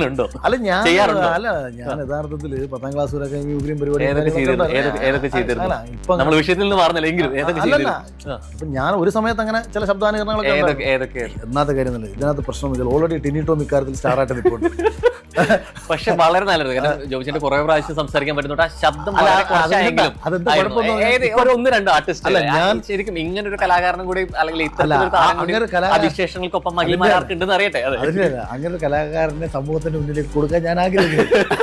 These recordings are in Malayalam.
ഉണ്ടോ? അല്ല ഞാൻ ചെയ്യാറുണ്ടോ? അല്ല ഞാൻ യഥാർത്ഥത്തിൽ 10ാം ക്ലാസ് വരെയൊക്കെ യുക്രൈൻ പരിപാടി ഏതൊക്കെ ചെയ്തിരുന്നു? നമ്മൾ വിഷയത്തിൽ നിന്ന് പറഞ്ഞില്ല എങ്കിലും ഏതൊക്കെ ചെയ്തിരുന്നു? ഇപ്പൊ ഞാൻ ഒരു സമയത്ത് അങ്ങനെ ചില ശബ്ദാനുകരണങ്ങളൊക്കെ ഏതൊക്കെ എന്നാത്ത കാര്യമൊന്നുമില്ല. ഇതിനകത്ത് പ്രശ്നമൊന്നുമില്ല. ഓൾറെഡി ടിനിട്ടോ ഇക്കാര്യത്തിൽ സ്റ്റാറായിട്ട് നിൽപ്പുണ്ട്. പക്ഷെ വളരെ നല്ലത്. കാരണം ജോബിച്ചിന്റെ കുറെ പ്രാവശ്യം സംസാരിക്കാൻ പറ്റുന്നുണ്ട്. ആ ശബ്ദം വളരെ കുറച്ചായെങ്കിലും ഒരു 1-2 ആർട്ടിസ്റ്റ് ശരിക്കും ഇങ്ങനെ ഒരു കലാകാരനും കൂടി അല്ലെങ്കിൽ ഇത്തരത്തിലൊരു അതിശേഷങ്ങൾക്കൊപ്പം മഹിളമാർക്ക് ഉണ്ടെന്ന് അറിയട്ടെ. അങ്ങനെ ഒരു കലാകാരനെ സമൂഹത്തിന്റെ മുന്നിലേക്ക് കൊടുക്കാൻ ഞാൻ ആഗ്രഹിക്കുന്നു.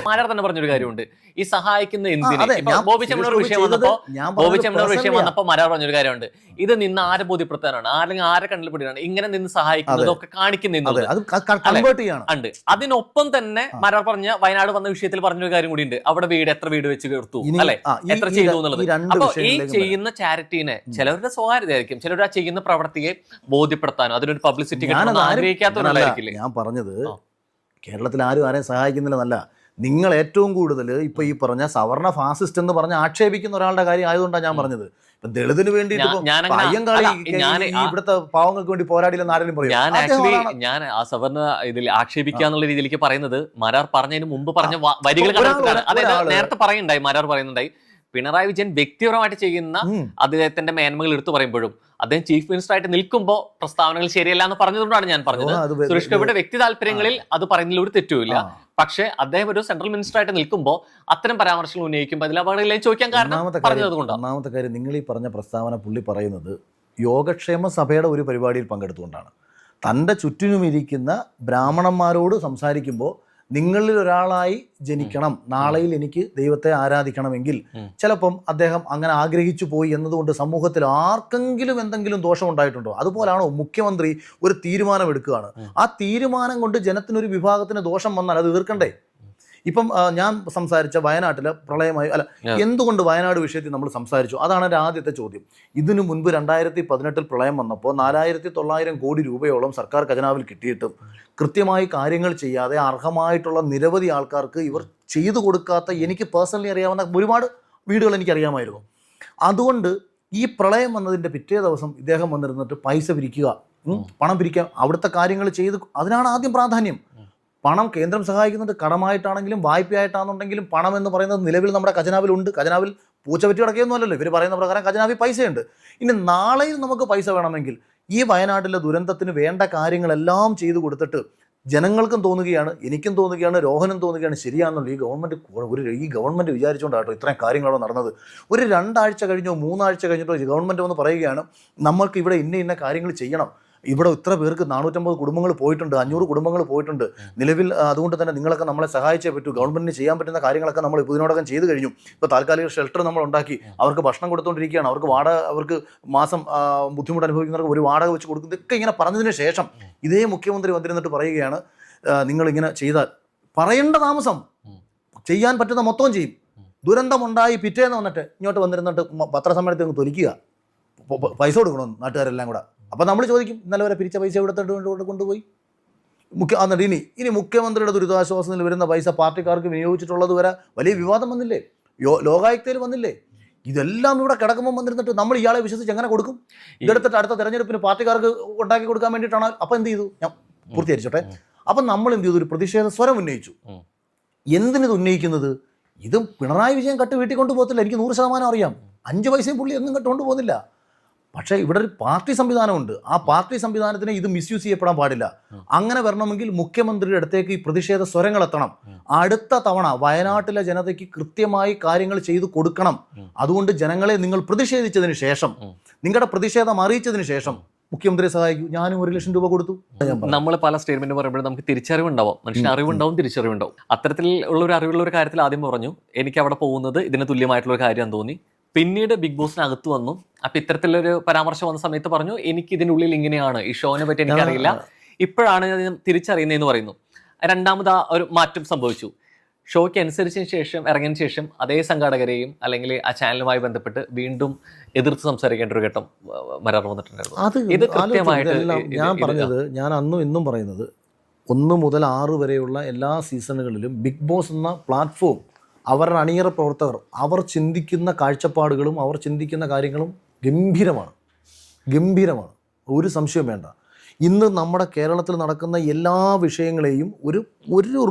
മാരാർ തന്നെ പറഞ്ഞൊരു കാര്യമുണ്ട്, ഈ സഹായിക്കുന്ന എന്തിന്. ബോബി ചെമ്മണ്ണൂർ വിഷയം വന്നപ്പോ മാരാർ പറഞ്ഞൊരു കാര്യമുണ്ട്, ഇത് നിന്ന് ആരെ ബോധ്യപ്പെടുത്താനാണ്, അല്ലെങ്കിൽ ആരെ കണ്ണിൽ പെടുകയാണ് ഇങ്ങനെ നിന്ന് സഹായിക്കുന്നതൊക്കെ കാണിക്കുന്നുണ്ട്. അതിനൊപ്പം തന്നെ മാരാർ പറഞ്ഞ വയനാട് വന്ന വിഷയത്തിൽ പറഞ്ഞൊരു കാര്യം കൂടി ഉണ്ട്, അവിടെ എത്ര വീട് വെച്ച് കൊടുത്തു അല്ലെ, എത്ര ചെയ്തു എന്നുള്ളത്. അപ്പൊ ഈ ചെയ്യുന്ന ചാരിറ്റീനെ ചിലവരുടെ സ്വകാര്യതയായിരിക്കും, ചിലർ ആ ചെയ്യുന്ന പ്രവൃത്തിയെ ബോധ്യപ്പെടുത്താനോ അതിനൊരു പബ്ലിസിറ്റി കിട്ടാനോ ആഗ്രഹിക്കാത്തവരുണ്ടായിരിക്കില്ലേ. ഞാൻ പറഞ്ഞത് കേരളത്തിൽ ആരും ആരെയും സഹായിക്കുന്നില്ലെന്നല്ല, നിങ്ങൾ ഏറ്റവും കൂടുതൽ ഇപ്പൊ ഈ പറഞ്ഞ സവർണ ഫാസിസ്റ്റ് എന്ന് പറഞ്ഞ് ആക്ഷേപിക്കുന്ന ഒരാളുടെ കാര്യം ആയതുകൊണ്ടാണ് ഞാൻ പറഞ്ഞത്. ഇപ്പൊ ദളിതിന് വേണ്ടിയിട്ട് ഇവിടുത്തെ പാവങ്ങൾക്ക് വേണ്ടി പോരാടിയില്ലെന്ന് ആരെങ്കിലും പറയും. ഞാൻ ആ സവർണ ഇതിൽ ആക്ഷേപിക്കുക എന്നുള്ള രീതിയിലേക്ക് പറയുന്നത് മാരാർ പറഞ്ഞതിന് മുമ്പ് പറഞ്ഞ വരികൾ അതായത് നേരത്തെ പറയുന്നുണ്ടായി, മാരാർ പറയുന്നുണ്ടായി പിണറായി വിജയൻ വ്യക്തിപരമായിട്ട് ചെയ്യുന്ന അദ്ദേഹത്തിന്റെ മേന്മകൾ എടുത്തു പറയുമ്പോഴും അദ്ദേഹം ചീഫ് മിനിസ്റ്റർ ആയിട്ട് നിൽക്കുമ്പോൾ പ്രസ്താവനകൾ ശരിയല്ല എന്ന് പറഞ്ഞതുകൊണ്ടാണ് ഞാൻ പറഞ്ഞത്. സുരേഷ് ഗോപിയുടെ വ്യക്തി താല്പര്യങ്ങളിൽ അത് പറയുന്നതിൽ ഒരു തെറ്റുമില്ല. പക്ഷെ അദ്ദേഹം ഒരു സെൻട്രൽ മിനിസ്റ്റർ ആയിട്ട് നിൽക്കുമ്പോൾ അത്തരം പരാമർശങ്ങൾ ഉന്നയിക്കുമ്പോൾ അതിൽ അപകടമില്ലെന്ന് ചോദിക്കാൻ കാരണം പറഞ്ഞതുകൊണ്ട്. ഒന്നാമത്തെ കാര്യം, നിങ്ങൾ ഈ പറഞ്ഞ പ്രസ്താവന പുള്ളി പറയുന്നത് യോഗക്ഷേമ സഭയുടെ ഒരു പരിപാടിയിൽ പങ്കെടുത്തുകൊണ്ടാണ്. തൻ്റെ ചുറ്റിനും ഇരിക്കുന്ന ബ്രാഹ്മണന്മാരോട് സംസാരിക്കുമ്പോൾ നിങ്ങളിൽ ഒരാളായി ജനിക്കണം, നാളെയിൽ എനിക്ക് ദൈവത്തെ ആരാധിക്കണമെങ്കിൽ ചിലപ്പം അദ്ദേഹം അങ്ങനെ ആഗ്രഹിച്ചു പോയി എന്നതുകൊണ്ട് സമൂഹത്തിൽ ആർക്കെങ്കിലും എന്തെങ്കിലും ദോഷം ഉണ്ടായിട്ടുണ്ടോ? അതുപോലാണോ മുഖ്യമന്ത്രി ഒരു തീരുമാനം എടുക്കുകയാണ്, ആ തീരുമാനം കൊണ്ട് ജനത്തിനൊരു വിഭാഗത്തിന് ദോഷം വന്നാൽ അത് എതിർക്കണ്ടേ? ഇപ്പം ഞാൻ സംസാരിച്ച വയനാട്ടിലെ പ്രളയമായി അല്ല, എന്തുകൊണ്ട് വയനാട് വിഷയത്തിൽ നമ്മൾ സംസാരിച്ചു, അതാണ് എൻ്റെ ആദ്യത്തെ ചോദ്യം. ഇതിനു മുൻപ് 2018 പ്രളയം വന്നപ്പോൾ 4900 കോടി രൂപയോളം സർക്കാർ ഖജനാവിൽ കിട്ടിയിട്ടും കൃത്യമായി കാര്യങ്ങൾ ചെയ്യാതെ അർഹമായിട്ടുള്ള നിരവധി ആൾക്കാർക്ക് ഇവർ ചെയ്തു കൊടുക്കാത്ത, എനിക്ക് പേഴ്സണലി അറിയാവുന്ന ഒരുപാട് വീടുകൾ എനിക്കറിയാമായിരുന്നു. അതുകൊണ്ട് ഈ പ്രളയം വന്നതിൻ്റെ പിറ്റേ ദിവസം ഇദ്ദേഹം വന്നിരുന്നിട്ട് പൈസ പിരിക്കുക, പണം പിരിക്കുക, അവിടുത്തെ കാര്യങ്ങൾ ചെയ്ത്, അതിനാണ് ആദ്യം പ്രാധാന്യം. പണം കേന്ദ്രം സഹായിക്കുന്നുണ്ട്, കടമായിട്ടാണെങ്കിലും വായ്പയായിട്ടാണെന്നുണ്ടെങ്കിലും പണം എന്ന് പറയുന്നത് നിലവിൽ നമ്മുടെ ഖജനാവിലുണ്ട്. ഖജനാവിൽ പൂച്ചപറ്റി കിടക്കുകയൊന്നും അല്ലല്ലോ, ഇവർ പറയുന്ന പ്രകാരം ഖജനാവിൽ പൈസയുണ്ട്. ഇനി നാളെയും നമുക്ക് പൈസ വേണമെങ്കിൽ ഈ വയനാട്ടിലെ ദുരന്തത്തിന് വേണ്ട കാര്യങ്ങളെല്ലാം ചെയ്തു കൊടുത്തിട്ട് ജനങ്ങൾക്കും തോന്നുകയാണ്, എനിക്കും തോന്നുകയാണ്, രോഹനും തോന്നുകയാണ് ശരിയാണെന്നുള്ള ഈ ഗവൺമെൻറ് വിചാരിച്ചുകൊണ്ടാട്ടോ ഇത്രയും കാര്യങ്ങളവിടെ നടന്നത്. ഒരു 2 ആഴ്ച കഴിഞ്ഞോ 3 ആഴ്ച കഴിഞ്ഞിട്ടോ ഗവൺമെൻറ് വന്ന് പറയുകയാണ് നമ്മൾക്ക് ഇവിടെ ഇന്ന കാര്യങ്ങൾ ചെയ്യണം, ഇവിടെ ഇത്ര പേർക്ക് 450 കുടുംബങ്ങൾ പോയിട്ടുണ്ട്, 500 കുടുംബങ്ങൾ പോയിട്ടുണ്ട് നിലവിൽ, അതുകൊണ്ട് തന്നെ നിങ്ങളൊക്കെ നമ്മളെ സഹായിച്ചേ പറ്റൂ, ഗവൺമെൻറ്റിന് ചെയ്യാൻ പറ്റുന്ന കാര്യങ്ങളൊക്കെ നമ്മൾ ഇപ്പോൾ ഇതിനോടകം ചെയ്തു കഴിഞ്ഞു. ഇപ്പോൾ താൽക്കാലിക ഷെൽട്ടർ നമ്മൾ ഉണ്ടാക്കി, അവർക്ക് ഭക്ഷണം കൊടുത്തുകൊണ്ടിരിക്കുകയാണ്, അവർക്ക് മാസം ബുദ്ധിമുട്ട് അനുഭവിക്കുന്നവർക്ക് ഒരു വാടക വെച്ച് കൊടുക്കും. ഇതൊക്കെ ഇങ്ങനെ പറഞ്ഞതിന് ശേഷം ഇതേ മുഖ്യമന്ത്രി വന്നിരുന്നിട്ട് പറയുകയാണ് നിങ്ങളിങ്ങനെ ചെയ്താൽ, പറയേണ്ട താമസം, ചെയ്യാൻ പറ്റുന്ന മൊത്തം ചെയ്യും. ദുരന്തമുണ്ടായി പിറ്റേന്ന് വന്നിട്ട് ഇങ്ങോട്ട് വന്നിരുന്നിട്ട് പത്രസമ്മേളനത്തിൽ തൊലിക്കുക, പൈസ കൊടുക്കണമെന്ന് നാട്ടുകാരെല്ലാം കൂടെ. അപ്പോൾ നമ്മൾ ചോദിക്കും ഇന്നലെ വരെ പിരിച്ച പൈസ എടുത്തിട്ട് കൊണ്ടുപോയി എന്നിട്ട് ഇനി മുഖ്യമന്ത്രിയുടെ ദുരിതാശ്വാസ നിധിയിൽ വരുന്ന പൈസ പാർട്ടിക്കാർക്ക് വിനിയോഗിച്ചിട്ടുള്ളത് വരെ വലിയ വിവാദം വന്നില്ലേ, ലോകായുക്തയിൽ വന്നില്ലേ? ഇതെല്ലാം ഇവിടെ കിടക്കുമ്പോൾ വന്നിരുന്നിട്ട് നമ്മൾ ഇയാളെ വിശ്വസിച്ച് എങ്ങനെ കൊടുക്കും? ഇതെടുത്തിട്ട് അടുത്ത തെരഞ്ഞെടുപ്പിന് പാർട്ടിക്കാർക്ക് ഉണ്ടാക്കി കൊടുക്കാൻ വേണ്ടിയിട്ടാണ്. അപ്പം എന്ത് ചെയ്തു? ഞാൻ പൂർത്തീകരിച്ചോട്ടെ. അപ്പം നമ്മൾ എന്ത് ചെയ്തു? ഒരു പ്രതിഷേധ സ്വരം ഉന്നയിച്ചു. എന്തിനിത് ഉന്നയിക്കുന്നത്? ഇത് പിണറായി വിജയൻ കട്ട് വീട്ടിൽ കൊണ്ടുപോകത്തില്ല, എനിക്ക് 100% അറിയാം. 5 പൈസയും പുള്ളി ഒന്നും കട്ടുകൊണ്ട് പോകുന്നില്ല. പക്ഷേ ഇവിടെ ഒരു പാർട്ടി സംവിധാനമുണ്ട്, ആ പാർട്ടി സംവിധാനത്തിനെ ഇത് മിസ്യൂസ് ചെയ്യപ്പെടാൻ പാടില്ല. അങ്ങനെ വരണമെങ്കിൽ മുഖ്യമന്ത്രിയുടെ അടുത്തേക്ക് ഈ പ്രതിഷേധ സ്വരങ്ങൾ എത്തണം. അടുത്ത തവണ വയനാട്ടിലെ ജനതയ്ക്ക് കൃത്യമായി കാര്യങ്ങൾ ചെയ്തു കൊടുക്കണം. അതുകൊണ്ട് ജനങ്ങളെ നിങ്ങൾ പ്രതിഷേധിച്ചതിന് ശേഷം, നിങ്ങളുടെ പ്രതിഷേധം അറിയിച്ചതിന് ശേഷം മുഖ്യമന്ത്രിയെ സഹായിക്കൂ. ഞാനും 1 ലക്ഷം രൂപ കൊടുത്തു. നമ്മൾ പല സ്റ്റേറ്റ്മെന്റ് പറയുമ്പോഴും നമുക്ക് തിരിച്ചറിവുണ്ടാവും, മനുഷ്യന് അറിവുണ്ടാവും, തിരിച്ചറിവുണ്ടാവും. അത്തരത്തിൽ ഉള്ള ഒരു അറിവുള്ള ഒരു കാര്യത്തിൽ ആദ്യം പറഞ്ഞു എനിക്ക് അവിടെ പോകുന്നത് ഇതിന് തുല്യമായിട്ടുള്ള ഒരു കാര്യം തോന്നി. പിന്നീട് ബിഗ് ബോസിനകത്ത് വന്നു. അപ്പൊ ഇത്തരത്തിലൊരു പരാമർശം വന്ന സമയത്ത് പറഞ്ഞു എനിക്ക് ഇതിനുള്ളിൽ ഇങ്ങനെയാണ്, ഈ ഷോനെ പറ്റി എനിക്കറിയില്ല, ഇപ്പോഴാണ് ഞാൻ തിരിച്ചറിയുന്നതെന്ന് പറയുന്നു. രണ്ടാമത് ഒരു മാറ്റം സംഭവിച്ചു. ഷോയ്ക്ക് അനുസരിച്ചതിന് ശേഷം ഇറങ്ങിയതിന് ശേഷം അതേ സംഘാടകരെയും അല്ലെങ്കിൽ ആ ചാനലുമായി ബന്ധപ്പെട്ട് വീണ്ടും എതിർത്ത് സംസാരിക്കേണ്ട ഒരു ഘട്ടം വരാൻ വന്നിട്ടുണ്ടായിരുന്നു. ഇത് കൃത്യമായിട്ട് ഞാൻ പറഞ്ഞത്, ഞാൻ അന്നും ഇന്നും പറയുന്നത് 1 മുതൽ 6 വരെയുള്ള എല്ലാ സീസണുകളിലും ബിഗ് ബോസ് എന്ന പ്ലാറ്റ്ഫോം, അവരുടെ അണിയറ പ്രവർത്തകർ, അവർ ചിന്തിക്കുന്ന കാഴ്ചപ്പാടുകളും അവർ ചിന്തിക്കുന്ന കാര്യങ്ങളും ഗംഭീരമാണ്, ഒരു സംശയം വേണ്ട. ഇന്ന് നമ്മുടെ കേരളത്തിൽ നടക്കുന്ന എല്ലാ വിഷയങ്ങളെയും ഒരു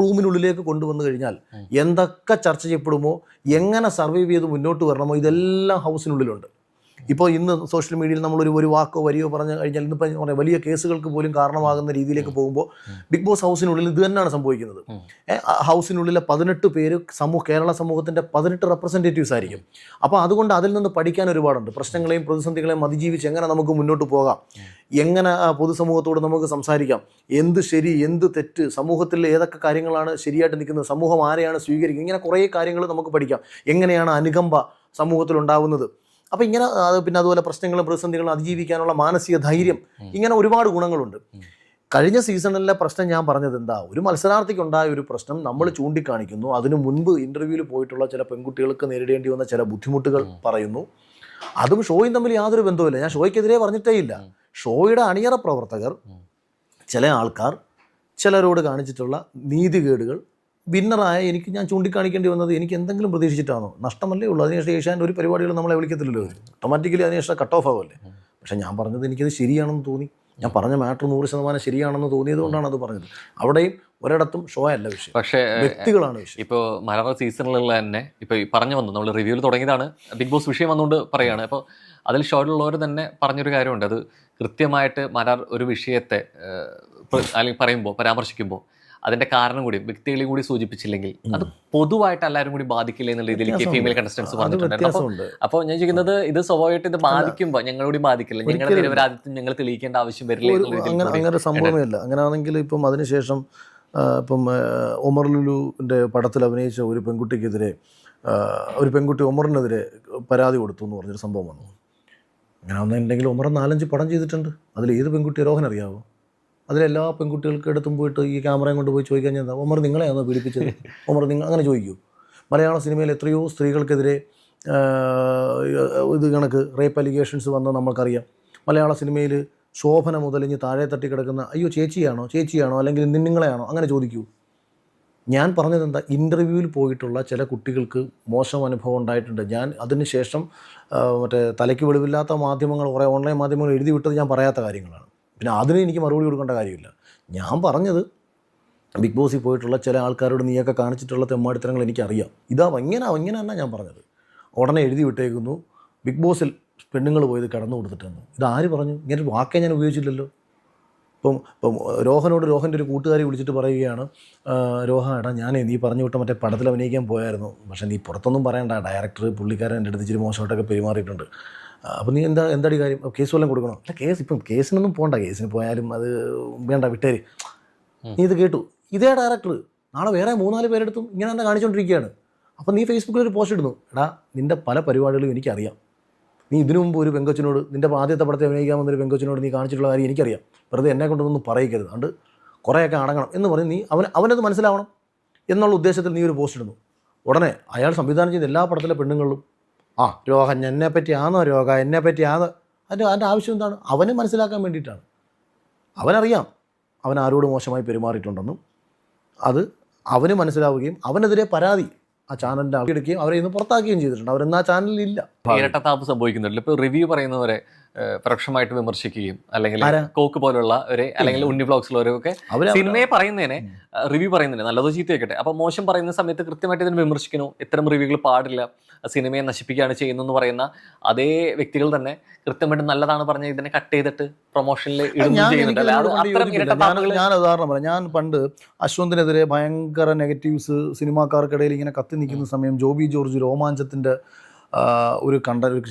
റൂമിനുള്ളിലേക്ക് കൊണ്ടുവന്നു കഴിഞ്ഞാൽ എന്തൊക്കെ ചർച്ച ചെയ്യപ്പെടുമോ, എങ്ങനെ സർവൈവ് ചെയ്ത് മുന്നോട്ട് വരണമോ, ഇതെല്ലാം ഹൗസിനുള്ളിലുണ്ട്. ഇപ്പോൾ ഇന്ന് സോഷ്യൽ മീഡിയയിൽ നമ്മളൊരു വാക്കോ വരിയോ പറഞ്ഞു കഴിഞ്ഞാൽ ഇന്നിപ്പോൾ വലിയ കേസുകൾക്ക് പോലും കാരണമാകുന്ന രീതിയിലേക്ക് പോകുമ്പോൾ ബിഗ് ബോസ് ഹൗസിനുള്ളിൽ ഇത് തന്നെയാണ് സംഭവിക്കുന്നത്. ഹൗസിനുള്ളിലെ 18 പേര് കേരള സമൂഹത്തിൻ്റെ 18 റെപ്രസെൻറ്റേറ്റീവ്സ് ആയിരിക്കും. അപ്പോൾ അതുകൊണ്ട് അതിൽ നിന്ന് പഠിക്കാൻ ഒരുപാടുണ്ട്. പ്രശ്നങ്ങളെയും പ്രതിസന്ധികളെയും അതിജീവിച്ച് എങ്ങനെ നമുക്ക് മുന്നോട്ട് പോകാം, എങ്ങനെ പൊതുസമൂഹത്തോട് നമുക്ക് സംസാരിക്കാം, എന്ത് ശരി എന്ത് തെറ്റ്, സമൂഹത്തിൽ ഏതൊക്കെ കാര്യങ്ങളാണ് ശരിയായിട്ട് നിൽക്കുന്നത്, സമൂഹം ആരെയാണ് സ്വീകരിക്കുന്നത്, ഇങ്ങനെ കുറേ കാര്യങ്ങൾ നമുക്ക് പഠിക്കാം. എങ്ങനെയാണ് അനുകമ്പ സമൂഹത്തിൽ ഉണ്ടാകുന്നത്. അപ്പോൾ ഇങ്ങനെ പിന്നെ അതുപോലെ പ്രശ്നങ്ങളും പ്രതിസന്ധികളും അതിജീവിക്കാനുള്ള മാനസിക ധൈര്യം, ഇങ്ങനെ ഒരുപാട് ഗുണങ്ങളുണ്ട്. കഴിഞ്ഞ സീസണിലെ പ്രശ്നം ഞാൻ പറഞ്ഞത് എന്താ, ഒരു മത്സരാർത്ഥിക്കുണ്ടായ ഒരു പ്രശ്നം നമ്മൾ ചൂണ്ടിക്കാണിക്കുന്നു. അതിനു മുൻപ് ഇൻ്റർവ്യൂവിൽ പോയിട്ടുള്ള ചില പെൺകുട്ടികൾക്ക് നേരിടേണ്ടി വന്ന ചില ബുദ്ധിമുട്ടുകൾ പറയുന്നു. അതും ഷോയും തമ്മിൽ യാതൊരു ബന്ധവുമില്ല. ഞാൻ ഷോയ്ക്കെതിരെ പറഞ്ഞിട്ടേ ഇല്ല. ഷോയുടെ അണിയറ പ്രവർത്തകർ, ചില ആൾക്കാർ ചിലരോട് കാണിച്ചിട്ടുള്ള നീതികേടുകൾ വിന്നറായ എനിക്ക് ഞാൻ ചൂണ്ടിക്കാണിക്കേണ്ടി വന്നത് എനിക്ക് എന്തെങ്കിലും പ്രതീക്ഷിച്ചിട്ടാണോ? നഷ്ടമല്ലേ ഉള്ളൂ. അതിനുശേഷം ഏഷ്യാൻ്റെ ഒരു പരിപാടികൾ നമ്മളെ വിളിക്കത്തില്ലല്ലോ. ഓട്ടോമാറ്റിക്കലി അതിനുശേഷം കട്ട് ഓഫ് ആവുമല്ലേ. പക്ഷേ ഞാൻ പറഞ്ഞത് എനിക്കത് ശരിയാണെന്ന് തോന്നി. ഞാൻ പറഞ്ഞ മാറ്റർ 100% ശരിയാണെന്ന് തോന്നിയത് കൊണ്ടാണ് അത് പറഞ്ഞത്. അവിടെയും ഒരിടത്തും ഷോ അല്ല വിഷയം, പക്ഷേ വ്യക്തികളാണ് വിഷയം. ഇപ്പോൾ മലയാള സീസണിലുള്ള തന്നെ ഇപ്പോൾ ഈ പറഞ്ഞു വന്നു, നമ്മൾ റിവ്യൂവിൽ തുടങ്ങിയതാണ്, ബിഗ് ബോസ് വിഷയം വന്നുകൊണ്ട് പറയുകയാണ്. അപ്പോൾ അതിൽ ഷോയിലുള്ളവർ തന്നെ പറഞ്ഞൊരു കാര്യമുണ്ട്. അത് കൃത്യമായിട്ട് മലയാള ഒരു വിഷയത്തെ അല്ലെങ്കിൽ പറയുമ്പോൾ പരാമർശിക്കുമ്പോൾ അതിന്റെ കാരണം കൂടി വ്യക്തികളെയും കൂടി സൂചിപ്പിച്ചില്ലെങ്കിൽ അത് പൊതുവായിട്ട് എല്ലാവരും കൂടി ബാധിക്കില്ല എന്നുള്ള രീതിയിലേക്ക് ഫീമെയിൽ കണ്ടസ്റ്റൻസ് പറഞ്ഞിട്ടുണ്ട്. അപ്പോൾ ഞാൻ ചോദിക്കുന്നത്, ഇത് സ്വാഭാവികമായിട്ട് ഇത് ബാധിക്കുമ്പോൾ ഞങ്ങളോട് ബാധിക്കില്ല, ഞങ്ങളുടെ നിരപരാധിത്വം ഞങ്ങൾ തെളിയിക്കേണ്ട ആവശ്യം വരില്ല. അങ്ങനെ സംഭവമേ അല്ല. അങ്ങനെയാണെങ്കിൽ ഇപ്പം അതിനുശേഷം ഇപ്പം ഒമർ ലുലുവിൻ്റെ പടത്തിൽ അഭിനയിച്ച ഒരു പെൺകുട്ടിക്കെതിരെ ഒരു പെൺകുട്ടി ഒമറിനെതിരെ പരാതി കൊടുത്തു എന്ന് പറഞ്ഞൊരു സംഭവം വന്നു. അങ്ങനെ വന്നിട്ടുണ്ടെങ്കിൽ ഒമർ 4-5 പടം ചെയ്തിട്ടുണ്ട്. അതിൽ ഏത് പെൺകുട്ടി രോഹൻ അറിയാവോ? അതിലെല്ലാ പെൺകുട്ടികൾക്ക് എടുത്തും പോയിട്ട് ഈ ക്യാമറയും കൊണ്ട് പോയി ചോദിക്കാൻ ഞാൻ, ഒമർ നിങ്ങളെയാണോ പീഡിപ്പിച്ചത്, ഒമർ നിങ്ങൾ അങ്ങനെ ചോദിക്കൂ. മലയാള സിനിമയിൽ എത്രയോ സ്ത്രീകൾക്കെതിരെ ഇത് കണക്ക് റേപ്പ് അലിഗേഷൻസ് വന്നത് നമ്മൾക്കറിയാം. മലയാള സിനിമയിൽ ശോഭന മുതലിഞ്ഞ് താഴെ തട്ടി കിടക്കുന്ന അയ്യോ ചേച്ചിയാണോ അല്ലെങ്കിൽ നിങ്ങളെയാണോ അങ്ങനെ ചോദിക്കൂ. ഞാൻ പറഞ്ഞത് എന്താ, ഇൻ്റർവ്യൂവിൽ പോയിട്ടുള്ള ചില കുട്ടികൾക്ക് മോശം അനുഭവം ഉണ്ടായിട്ടുണ്ട്. ഞാൻ അതിന് ശേഷം തലയ്ക്ക് വെളിവില്ലാത്ത മാധ്യമങ്ങൾ, കുറേ ഓൺലൈൻ മാധ്യമങ്ങൾ എഴുതി വിട്ടത് ഞാൻ പറയാത്ത കാര്യങ്ങളാണ്. പിന്നെ അതിന് എനിക്ക് മറുപടി കൊടുക്കേണ്ട കാര്യമില്ല. ഞാൻ പറഞ്ഞത് ബിഗ് ബോസിൽ പോയിട്ടുള്ള ചില ആൾക്കാരോട് നീയൊക്കെ കാണിച്ചിട്ടുള്ള തെമ്മാടിത്തരങ്ങൾ എനിക്കറിയാം. ഇങ്ങനെ തന്നെ ഞാൻ പറഞ്ഞത്. ഉടനെ എഴുതി വിട്ടേക്കുന്നു, ബിഗ് ബോസിൽ പെണ്ണുങ്ങൾ പോയത് കടന്നു കൊടുത്തിട്ടെന്ന്. ഇതാര് പറഞ്ഞു? ഇങ്ങനെ ഒരു വാക്കേ ഞാൻ ഉപയോഗിച്ചില്ലല്ലോ. ഇപ്പം രോഹൻ്റെ ഒരു കൂട്ടുകാരി വിളിച്ചിട്ട് പറയുകയാണ്, എടാ ഞാനേ നീ പറഞ്ഞു വിട്ട മറ്റേ പടത്തിൽ അഭിനയിക്കാൻ പോയായിരുന്നു, പക്ഷേ നീ പുറത്തൊന്നും പറയണ്ട, ഡയറക്ടർ പുള്ളിക്കാരൻ എൻ്റെ അടുത്ത് ഇച്ചിരി മോശമായിട്ടൊക്കെ പെരുമാറിയിട്ടുണ്ട്. അപ്പോൾ നീ എന്താടി കാര്യം, കേസ് വല്ലതും കൊടുക്കണോ? അല്ല കേസിനൊന്നും പോകണ്ട, കേസിന് പോയാലും അത് വേണ്ട, വിട്ടേര്. നീ ഇത് കേട്ടു, ഇതേ ഡയറക്ടർ നാളെ വേറെ 3-4 പേരെടുത്തും ഇങ്ങനെ തന്നെ കാണിച്ചുകൊണ്ടിരിക്കുകയാണ്. അപ്പോൾ നീ ഫേസ്ബുക്കിൽ ഒരു പോസ്റ്റ് ഇടുന്നു, എടാ നിൻ്റെ പല പരിപാടികളും എനിക്കറിയാം, നീ ഇതിനു മുമ്പ് ഒരു പെങ്കൊച്ചിനോട്, നിൻ്റെ ആദ്യത്തെ പടത്തെ അഭിനയിക്കാൻ വന്നൊരു പെങ്കൊച്ചിനോട് നീ കാണിച്ചിട്ടുള്ള കാര്യം എനിക്കറിയാം, വെറുതെ എന്നെ കൊണ്ടൊന്നും പറയിക്കരുത്, അതുകൊണ്ട് കുറേയൊക്കെ അടങ്ങണം എന്ന് പറഞ്ഞ് നീ അവനത് മനസ്സിലാവണം എന്നുള്ള ഉദ്ദേശത്തിൽ നീ ഒരു പോസ്റ്റ് ഇടുന്നു. ഉടനെ അയാൾ സംവിധാനം ചെയ്ത എല്ലാ പടത്തിലെ പെണ്ണുങ്ങളിലും രോഹൻ എന്നെപ്പറ്റിയാണോ, എന്നെപ്പറ്റിയാണോ, അതിൻ്റെ ആവശ്യം എന്താണ്? അവനെ മനസ്സിലാക്കാൻ വേണ്ടിയിട്ടാണ്. അവനറിയാം അവൻ ആരോട് മോശമായി പെരുമാറിയിട്ടുണ്ടെന്നും അത് അവന് മനസ്സിലാവുകയും അവനെതിരെ പരാതി ആ ചാനലിൻ്റെ ആക്കിയെടുക്കുകയും അവരെ ഇന്ന് പുറത്താക്കുകയും ചെയ്തിട്ടുണ്ട്. അവരെന്ന് ആ ചാനലിലില്ല. ഇരട്ടത്താപ്പ് സംഭവിക്കുന്നുണ്ട്. ഇപ്പോൾ റിവ്യൂ പറയുന്നവരെ പരോക്ഷമായിട്ട് വിമർശിക്കുകയും അല്ലെങ്കിൽ കോക്ക് പോലുള്ള അല്ലെങ്കിൽ ഉണ്ണി വ്ളോഗ്സിലുള്ളവരൊക്കെ സിനിമയെ പറയുന്നതിനെ റിവ്യൂ പറയുന്നതിനെ നല്ലതോ ചീത്തയൊക്കെ. അപ്പോൾ മോശം പറയുന്ന സമയത്ത് കൃത്യമായിട്ട് ഇതിനെ വിമർശിക്കണോ, ഇത്തരം റിവ്യൂകൾ പാടില്ല, സിനിമയെ നശിപ്പിക്കുകയാണ് ചെയ്യുന്നു പറയുന്ന അതേ വ്യക്തികൾ തന്നെ കൃത്യമായിട്ട് നല്ലതാണ് പറഞ്ഞ ഇതിനെ കട്ട് ചെയ്തിട്ട് പ്രൊമോഷനിൽ ഞാൻ ഉദാഹരണം പറയാം. ഞാൻ പണ്ട് അശ്വന്തിനെതിരെ ഭയങ്കര നെഗറ്റീവ്സ് സിനിമാക്കാർക്കിടയിൽ ഇങ്ങനെ കത്തി നിൽക്കുന്ന സമയം ജോബി ജോർജ് രോമാഞ്ചത്തിൻ്റെ ഒരു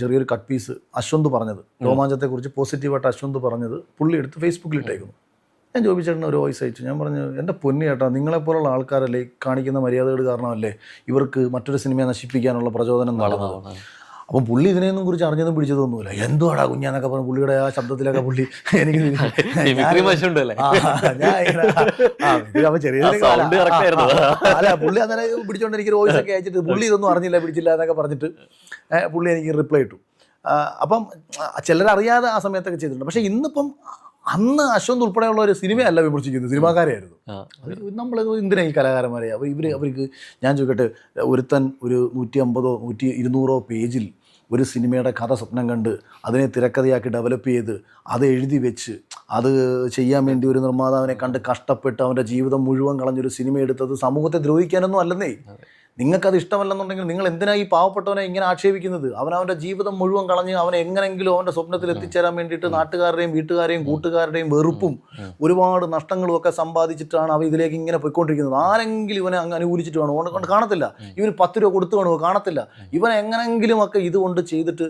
ചെറിയൊരു കട്ട് പീസ് അശ്വന്ത് പറഞ്ഞത്, രോമാഞ്ചത്തെക്കുറിച്ച് പോസിറ്റീവായിട്ട് അശ്വന്ത് പറഞ്ഞത് പുള്ളി എടുത്ത് ഫേസ്ബുക്കിൽ ഇട്ടേക്കുന്നു. ഞാൻ ജോബി ചേട്ടന് ഒരു വോയിസ് അയച്ചു. ഞാൻ പറഞ്ഞു, എൻ്റെ പൊന്നി ചേട്ടാ, നിങ്ങളെപ്പോലുള്ള ആൾക്കാരല്ലേ കാണിക്കുന്ന മര്യാദകൾ കാരണമല്ലേ ഇവർക്ക് മറ്റൊരു സിനിമയെ നശിപ്പിക്കാനുള്ള പ്രചോദനം നടന്നത്. അപ്പം പുള്ളി ഇതിനെയൊന്നും കുറിച്ച് അറിഞ്ഞതും പിടിച്ചതൊന്നുമില്ല. എന്തുവാടാ കുഞ്ഞാന്നൊക്കെ പറഞ്ഞു പുള്ളിയുടെ ആ ശബ്ദത്തിലൊക്കെ പുള്ളി എനിക്ക് അല്ല പുള്ളി അങ്ങനെ പിടിച്ചോണ്ട് എനിക്ക് വോയിസ് ഒക്കെ അയച്ചിട്ട് പുള്ളി ഇതൊന്നും അറിഞ്ഞില്ല പിടിച്ചില്ല എന്നൊക്കെ പറഞ്ഞിട്ട് പുള്ളി എനിക്ക് റിപ്ലൈ ഇട്ടു. അപ്പം ചിലരറിയാതെ ആ സമയത്തൊക്കെ ചെയ്തിട്ടുണ്ട്. പക്ഷേ ഇന്നിപ്പം അന്ന് അശ്വന്ത് ഉൾപ്പെടെയുള്ള ഒരു സിനിമയല്ല വിമർശിക്കുന്നത്, സിനിമാക്കാരെയായിരുന്നു. നമ്മൾ എന്തിനാ ഈ കലാകാരന്മാരെ? അപ്പോൾ അവർക്ക് ഞാൻ ചോദിക്കട്ടെ, ഒരുത്തൻ ഒരു 150 200 പേജിൽ ഒരു സിനിമയുടെ കഥ സ്വപ്നം കണ്ട് അതിനെ തിരക്കഥയാക്കി ഡെവലപ്പ് ചെയ്ത് അത് എഴുതി വെച്ച് അത് ചെയ്യാൻ വേണ്ടി ഒരു നിർമ്മാതാവിനെ കണ്ട് കഷ്ടപ്പെട്ട് അവൻ്റെ ജീവിതം മുഴുവൻ കളഞ്ഞൊരു സിനിമ എടുത്തത് സമൂഹത്തെ ദ്രോഹിക്കാനൊന്നും അല്ലെന്നേ. നിങ്ങൾക്കത് ഇഷ്ടമല്ലെന്നുണ്ടെങ്കിൽ നിങ്ങൾ എന്തിനാ ഈ പാവപ്പെട്ടവനെ ഇങ്ങനെ ആക്ഷേപിക്കുന്നത്? അവൻ്റെ ജീവിതം മുഴുവൻ കളഞ്ഞ് അവനെ എങ്ങനെങ്കിലും അവൻ്റെ സ്വപ്നത്തിൽ എത്തിച്ചേരാൻ വേണ്ടിയിട്ട് നാട്ടുകാരുടെയും വീട്ടുകാരെയും കൂട്ടുകാരുടെയും വെറുപ്പും ഒരുപാട് നഷ്ടങ്ങളും ഒക്കെ സമ്പാദിച്ചിട്ടാണ് അവൻ ഇതിലേക്ക് ഇങ്ങനെ പോയിക്കൊണ്ടിരിക്കുന്നത്. ആരെങ്കിലും ഇവനെ അങ്ങ് അനുകൂലിച്ചിട്ട് വേണോ കൊണ്ട് കാണത്തില്ല. ഇവന് 10 രൂപ കൊടുത്തു വേണോ കാണത്തില്ല. ഇവൻ എങ്ങനെങ്കിലും ഒക്കെ ഇതുകൊണ്ട് ചെയ്തിട്ട്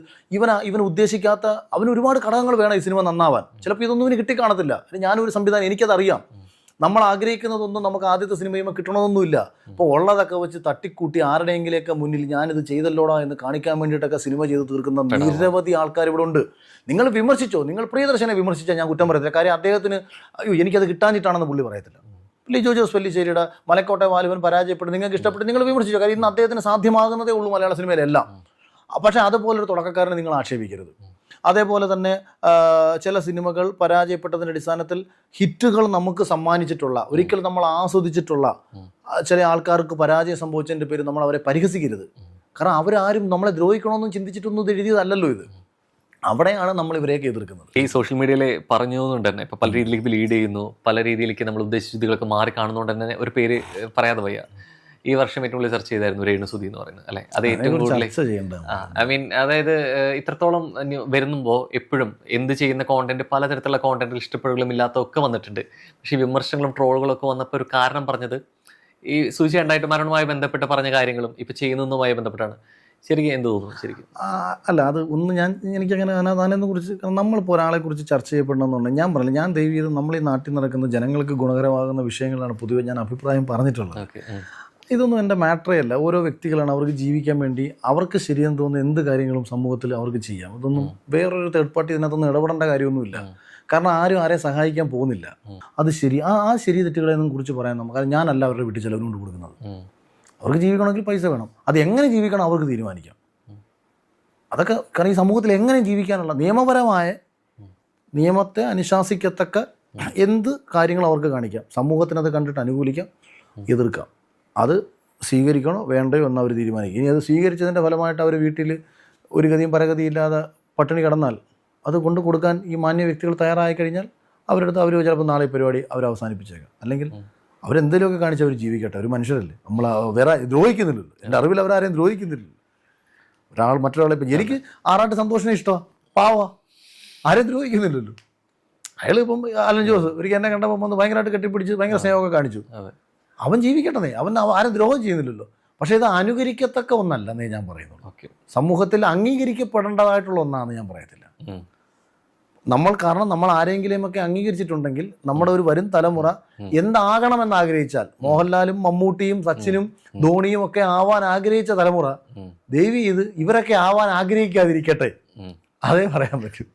ഇവൻ ഉദ്ദേശിക്കാത്ത അവന് ഒരുപാട് ഘടകങ്ങൾ വേണം ഈ സിനിമ നന്നാവാൻ. ചിലപ്പോൾ ഇതൊന്നും ഇവന് കിട്ടിക്കാണത്തില്ല. ഞാനൊരു സംവിധാനം, എനിക്കതറിയാം. നമ്മൾ ആഗ്രഹിക്കുന്നതൊന്നും നമുക്ക് ആദ്യത്തെ സിനിമയുമ്പോൾ കിട്ടണമെന്നൊന്നുമില്ല. അപ്പോൾ ഉള്ളതൊക്കെ വെച്ച് തട്ടിക്കൂട്ടി ആരുടെയെങ്കിലൊക്കെ മുന്നിൽ ഞാനിത് ചെയ്തല്ലോടാ എന്ന് കാണിക്കാൻ വേണ്ടിയിട്ടൊക്കെ സിനിമ ചെയ്ത് തീർക്കുന്ന നിരവധി ആൾക്കാർ ഇവിടെ ഉണ്ട്. നിങ്ങൾ വിമർശിച്ചോ, നിങ്ങൾ പ്രിയദർശനെ വിമർശിച്ചാൽ ഞാൻ കുറ്റം പറയത്തില്ല. കാര്യം അദ്ദേഹത്തിന് അയ്യോ എനിക്കത് കിട്ടാഞ്ഞിട്ടാണെന്ന് പുള്ളി പറയത്തില്ല. ലിജോ ജോസ് പെല്ലിശ്ശേരിയുടെ മലക്കോട്ടെ വാലിബൻ പരാജയപ്പെട്ട് നിങ്ങൾക്ക് ഇഷ്ടപ്പെട്ട് നിങ്ങൾ വിമർശിച്ചോ. കാര്യം ഇന്ന് അദ്ദേഹത്തിന് സാധ്യമാകുന്നതേ ഉള്ളൂ മലയാള സിനിമയിലെല്ലാം. പക്ഷേ അതുപോലൊരു തുടക്കക്കാരനെ നിങ്ങൾ ആക്ഷേപിക്കരുത്. അതേപോലെ തന്നെ ചില സിനിമകൾ പരാജയപ്പെട്ടതിൻ്റെ അടിസ്ഥാനത്തിൽ ഹിറ്റുകൾ നമുക്ക് സമ്മാനിച്ചിട്ടുള്ള, ഒരിക്കൽ നമ്മൾ ആസ്വദിച്ചിട്ടുള്ള ചില ആൾക്കാർക്ക് പരാജയം സംഭവിച്ചതിൻ്റെ പേര് നമ്മൾ അവരെ പരിഹസിക്കരുത്. കാരണം അവരാരും നമ്മളെ ദ്രോഹിക്കണമെന്നും ചിന്തിച്ചിട്ടൊന്നും ഇത് എഴുതിയതല്ലല്ലോ ഇത്. അവിടെയാണ് നമ്മൾ ഇവരെയൊക്കെ എതിർക്കുന്നത്. ഈ സോഷ്യൽ മീഡിയയിൽ പറഞ്ഞതുകൊണ്ട് തന്നെ ഇപ്പം പല രീതിയിലേക്ക് ലീഡ് ചെയ്യുന്നു, പല രീതിയിലേക്ക് നമ്മൾ ഉദ്ദേശിച്ച രീതികളൊക്കെ മാറി കാണുന്നതുകൊണ്ട് തന്നെ ഒരു പേര് പറയാതെ വയ്യ. ഈ വർഷം ഏറ്റവും കൂടുതൽ സെർച്ച് ചെയ്തായിരുന്നു രേണുസുതി എന്ന് പറയുന്നത് അല്ലെ. അത് ഏറ്റവും കൂടുതൽ ഐ മീൻ അതായത് ഇത്രത്തോളം വരുമ്പോൾ എപ്പോഴും എന്ത് ചെയ്യുന്ന കോണ്ടന്റ് പലതരത്തിലുള്ള കോണ്ടന്റിൽ ഇഷ്ടപ്പെടുകയും ഇല്ലാത്തതൊക്കെ വന്നിട്ടുണ്ട്. പക്ഷേ വിമർശനങ്ങളും ട്രോളുകളും ഒക്കെ വന്നപ്പോൾ ഒരു കാരണം പറഞ്ഞത് ഈ സൂചി ഉണ്ടായിട്ട് മരണവുമായി ബന്ധപ്പെട്ട് പറഞ്ഞ കാര്യങ്ങളും ഇപ്പം ചെയ്യുന്നതുമായി ബന്ധപ്പെട്ടാണ്. ശരിക്കും എന്ത് തോന്നുന്നു? ശരിക്കും അല്ല, അത് ഒന്ന് എനിക്കങ്ങനെ അതിനെ കുറിച്ച് നമ്മളിപ്പോൾ ഒരാളെ കുറിച്ച് ചർച്ച ചെയ്യപ്പെടണമെന്നുണ്ടെങ്കിൽ ഞാൻ പറഞ്ഞില്ല, ഞാൻ ദയവ് ചെയ്ത് നമ്മൾ ഈ നാട്ടിൽ നടക്കുന്ന ജനങ്ങൾക്ക് ഗുണകരമാകുന്ന വിഷയങ്ങളാണ് പൊതുവെ ഞാൻ അഭിപ്രായം പറഞ്ഞിട്ടുള്ളത്. ഇതൊന്നും എൻ്റെ മാറ്ററേ അല്ല. ഓരോ വ്യക്തികളാണ്, അവർക്ക് ജീവിക്കാൻ വേണ്ടി അവർക്ക് ശരിയെന്ന് തോന്നുന്ന എന്ത് കാര്യങ്ങളും സമൂഹത്തിൽ അവർക്ക് ചെയ്യാം. ഇതൊന്നും വേറൊരു തേർഡ് പാർട്ടി ഇതിനകത്തൊന്നും ഇടപെടേണ്ട കാര്യമൊന്നുമില്ല. കാരണം ആരും ആരെയും സഹായിക്കാൻ പോകുന്നില്ല. അത് ശരി, ആ ശരി തെറ്റുകളെയൊന്നും കുറിച്ച് പറയാൻ നമുക്ക്, കാരണം ഞാനല്ല അവരുടെ വീട്ടിൽ ചിലവിനോട് കൊടുക്കുന്നത്. അവർക്ക് ജീവിക്കണമെങ്കിൽ പൈസ വേണം. അത് എങ്ങനെ ജീവിക്കണം അവർക്ക് തീരുമാനിക്കാം. അതൊക്കെ കാരണം ഈ സമൂഹത്തിൽ എങ്ങനെ ജീവിക്കാനുള്ള നിയമപരമായ നിയമത്തെ അനുശാസിക്കത്തക്ക എന്ത് കാര്യങ്ങൾ അവർക്ക് കാണിക്കാം. സമൂഹത്തിനത് കണ്ടിട്ട് അനുകൂലിക്കാം, എതിർക്കാം. അത് സ്വീകരിക്കണോ വേണ്ടയോ എന്ന് അവർ തീരുമാനിക്കും. ഇനി അത് സ്വീകരിച്ചതിൻ്റെ ഫലമായിട്ട് അവർ വീട്ടിൽ ഒരു ഗതിയും പരഗതിയില്ലാതെ പട്ടിണി കിടന്നാൽ അത് കൊണ്ടു കൊടുക്കാൻ ഈ മാന്യ വ്യക്തികൾ തയ്യാറായി കഴിഞ്ഞാൽ അവരെടുത്ത് അവർ ചിലപ്പോൾ നാളെ പരിപാടി അവർ അവസാനിപ്പിച്ചേക്കാം. അല്ലെങ്കിൽ അവരെന്തെങ്കിലുമൊക്കെ കാണിച്ച് അവർ ജീവിക്കട്ടെ. ഒരു മനുഷ്യരല്ലേ, നമ്മൾ വേറെ ദ്രോഹിക്കുന്നില്ലല്ലോ. എൻ്റെ അറിവിൽ അവരാരെയും ദ്രോഹിക്കുന്നില്ലല്ലോ. ഒരാൾ മറ്റൊരാളെ ഇപ്പം എനിക്ക് ആറാട്ട് സന്തോഷിനെ ഇഷ്ടമാണ്, പാവാ, ആരെയും ദ്രോഹിക്കുന്നില്ലല്ലോ. അയാളിപ്പം അലൻ ജോസ് ഒരിക്കൽ എന്നെ കണ്ടപ്പോൾ വന്ന് ഭയങ്കരമായിട്ട് കെട്ടിപ്പിടിച്ച് ഭയങ്കര സ്നേഹമൊക്കെ കാണിച്ചു. അവൻ ജീവിക്കട്ടെ, അവൻ ആരും ദ്രോഹം ചെയ്യുന്നില്ലല്ലോ. പക്ഷേ ഇത് അനുകരിക്കത്തക്ക ഒന്നല്ലെന്നേ ഞാൻ പറയുന്നുള്ളൂ. സമൂഹത്തിൽ അംഗീകരിക്കപ്പെടേണ്ടതായിട്ടുള്ള ഒന്നാണെന്ന് ഞാൻ പറയത്തില്ല. കാരണം നമ്മൾ ആരെങ്കിലുമൊക്കെ അംഗീകരിച്ചിട്ടുണ്ടെങ്കിൽ നമ്മുടെ ഒരു വരും തലമുറ എന്താകണമെന്ന് ആഗ്രഹിച്ചാൽ, മോഹൻലാലും മമ്മൂട്ടിയും സച്ചിനും ധോണിയും ഒക്കെ ആവാൻ ആഗ്രഹിച്ച തലമുറ ദയവ് ചെയ്ത് ഇവരൊക്കെ ആവാൻ ആഗ്രഹിക്കാതിരിക്കട്ടെ. അതേ പറയാൻ പറ്റും.